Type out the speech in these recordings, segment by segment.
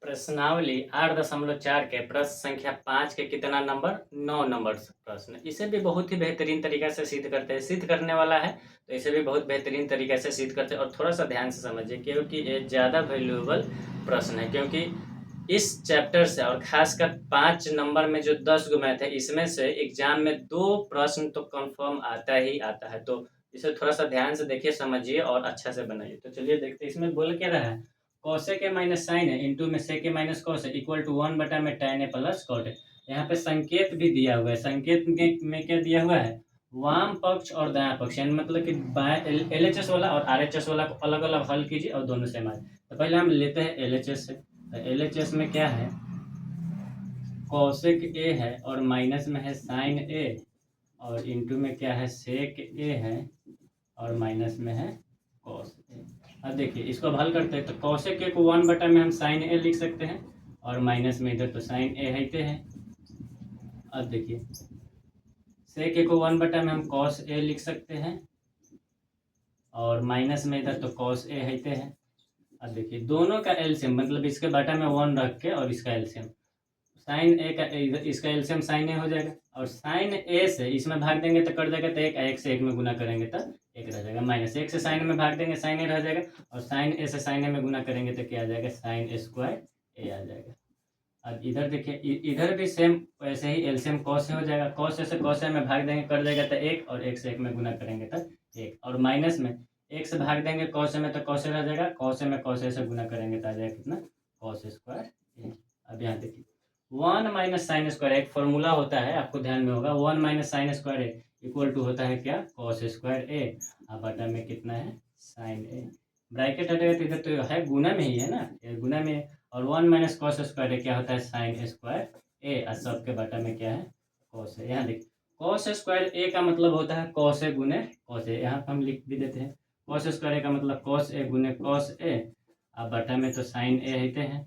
प्रश्नावली 8.4 के प्रश्न संख्या 5 के कितना नंबर 9 नंबर प्रश्न। इसे भी बहुत ही बेहतरीन तरीका से सिद्ध करते हैं। सिद्ध करने वाला है तो इसे भी बहुत बेहतरीन तरीके से सिद्ध करते हैं। और थोड़ा सा ध्यान से समझिए क्योंकि ये ज़्यादा वैल्यूएबल प्रश्न है। क्योंकि इस चैप्टर से और खासकर 5 नंबर में जो 10 गो मैथ है इसमें से एग्जाम में 2 प्रश्न तो कंफर्म आता ही आता है। तो इसे थोड़ा सा ध्यान से देखिए, समझिए और अच्छा से बनाइए। तो चलिए देखते हैं इसमें बोल क्या रहा है। कॉसेक ए माइनस साइन है इंटू में सेक ए माइनस कॉस है इक्वल टू 1 बटा में tan ए प्लस कॉट है। यहाँ पे संकेत भी दिया हुआ है। संकेत में क्या दिया हुआ है, वाम पक्ष और दायां पक्ष, यानी मतलब कि LHS वाला और RHS वाला को अलग अलग हल कीजिए और दोनों सेम आए। तो पहले हम लेते हैं LHS से। तो LHS में क्या है, कॉसेक ए है और माइनस में है साइन ए और इंटू में क्या है सेक ए है और माइनस में है कॉस ए। अब देखिए इसको अब हल करते हैं। तो कॉसेक ए को 1 बटा में हम साइन ए लिख सकते हैं और माइनस में इधर तो साइन ए है। अब देखिए सेक ए को 1 बटा में हम कॉस ए लिख सकते हैं और माइनस में इधर तो कॉस ए है। अब देखिए दोनों का एलसीएम, मतलब इसके बटा में 1 रख के और इसका एलसीएम, साइन ए का इसका एलसीएम साइन ए हो जाएगा और साइन ए से इसमें भाग देंगे तो कट जाएगा। तो एक से एक में गुना करेंगे तो एक रह जाएगा। माइनस एक से साइन में भाग देंगे साइन ए रह जाएगा और साइन ए से साइन ए में गुना करेंगे तो क्या आ जाएगा, साइन ए स्क्वायर ए आ जाएगा। अब इधर देखिए इधर भी सेम वैसे ही एलसीएम कॉस ए हो जाएगा। कॉस ए से कॉस ए में भाग देंगे कट जाएगा तो एक और एक से एक में गुना करेंगे तो एक और माइनस में एक से भाग देंगे कॉस ए में तो कॉस ए रह जाएगा। कॉस ए में कॉस ए से गुना करेंगे तो आ जाएगा कितना, कॉस स्क्वायर ए। अब यहाँ देखिए 1 माइनस साइन स्क्वायर एक फॉर्मूला होता है, आपको ध्यान में होगा। 1 minus sine square A equal to होता है क्या, कॉस स्क्वायर ए। अब बटा में कितना है, साइन ए। ब्रैकेट हटेगा तो इधर तो है गुना में ही है ना, ये गुना में है। और 1 माइनस कॉस स्क्वायर ए क्या होता है, साइन स्क्वायर ए। और सब के बटा में क्या है, कॉस ए। यहाँ देखिए कॉस स्क्वायर ए का मतलब होता है कॉस ए गुने कॉस ए। यहाँ पर हम लिख भी देते हैं कॉस स्क्वायर ए का मतलब कॉस ए गुने कॉस ए। अब बटा में तो साइन ए रहते हैं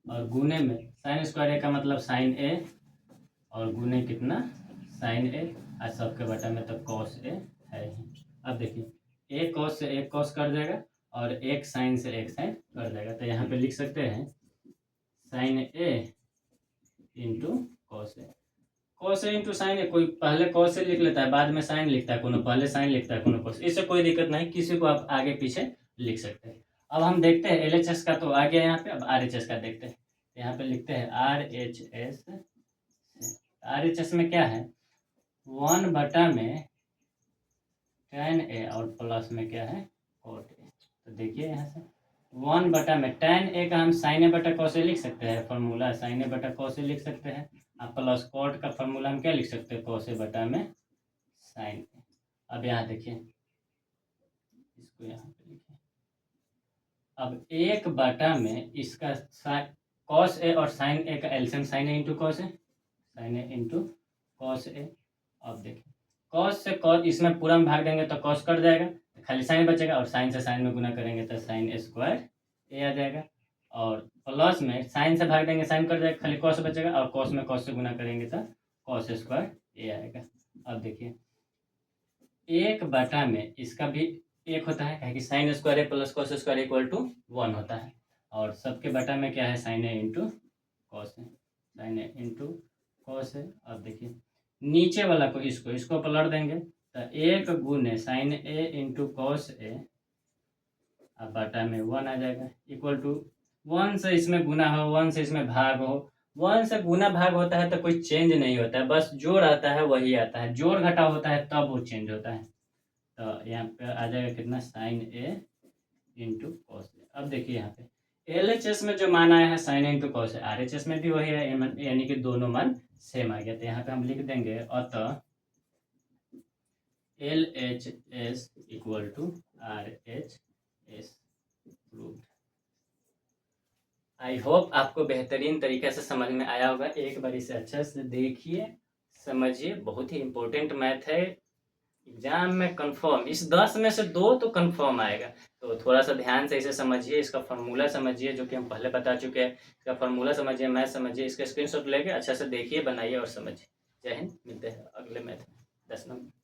और गुने में साइन स्क्वायर ए का मतलब साइन ए और गुने कितना, साइन ए। और सबके बटा में तो कॉस ए है ही। अब देखिए एक कॉस से एक कॉस कर जाएगा और एक साइन से एक साइन कर जाएगा। तो यहाँ पे लिख सकते हैं sign A into cos A. Cos A into sine ए, कोई पहले कॉस ए लिख लेता है बाद में साइन लिखता है, कोनो पहले साइन लिखता है कोनो कॉस। इससे कोई दिक्कत नहीं, किसी को आप आगे पीछे लिख सकते हैं। अब हम देखते हैं LHS का तो आ गया यहाँ पे। अब RHS का देखते हैं। यहाँ पे लिखते हैं RHS। RHS में क्या है, 1 बटा में tan ए और प्लस में क्या है, cot ए। तो देखिए यहाँ से 1 बटा में tan ए का हम साइन ए बटा कॉस ए लिख सकते हैं, फॉर्मूला साइन ए बटा कॉस ए लिख सकते हैं। अब प्लस कॉट का फॉर्मूला हम क्या लिख सकते हैं, कॉस ए बटा में साइन ए। अब यहाँ देखिए इसको यहाँ पे लिखिए। अब 1 बटा में इसका कॉस ए और साइन ए का LCM sign A into cos A, sine A into cos A. अब देखिए कॉस से कॉस इसमें पूरा में भाग देंगे तो कॉस कट जाएगा, खाली साइन बचेगा और साइन से साइन में गुना करेंगे तो साइन स्क्वायर ए आ जाएगा। और प्लस में साइन से भाग देंगे साइन कट जाएगा, खाली कॉस बचेगा और कॉस में कॉस से गुना करेंगे तो कॉस स्क्वायर ए आएगा। अब देखिए 1 बटा में इसका भी एक होता है कि sine square A plus cos square equal to 1 होता है। और सबके बटा में क्या है, sine A into cos A, sine A into cos A. अब देखिए नीचे वाला को इसको पलट देंगे तो 1 गुने sign A into cos A अब बटा में 1 आ जाएगा इक्वल टू 1 से इसमें गुना हो 1 से इसमें भाग हो। 1 से गुना भाग होता है तो कोई चेंज नहीं होता है, बस जोड़ आता है वही आता है। जोड़ घटा होता है तब वो चेंज होता है। तो यहाँ पे आ जाएगा कितना, sign A into cos A. अब देखिए यहाँ पे LHS में जो मान आया है साइन इंटू कॉस ए, RHS में भी वही है, यानी कि दोनों मान सेम आ गया। तो यहाँ पे हम लिख देंगे अतः LHS equal to RHS proved. I hope आपको बेहतरीन तरीके से समझ में आया होगा। एक बार इसे अच्छे से देखिए समझिए, बहुत ही इम्पोर्टेंट मैथ है। एग्जाम में कंफर्म इस 10 में से 2 तो कंफर्म आएगा। तो थोड़ा सा ध्यान से इसे समझिए, इसका फार्मूला समझिए जो कि हम पहले बता चुके हैं। इसका फार्मूला समझिए, मैथ समझिए, इसका स्क्रीनशॉट लेके अच्छे से देखिए, बनाइए और समझिए। जय हिंद, मिलते हैं अगले मैथ में 10 नंबर।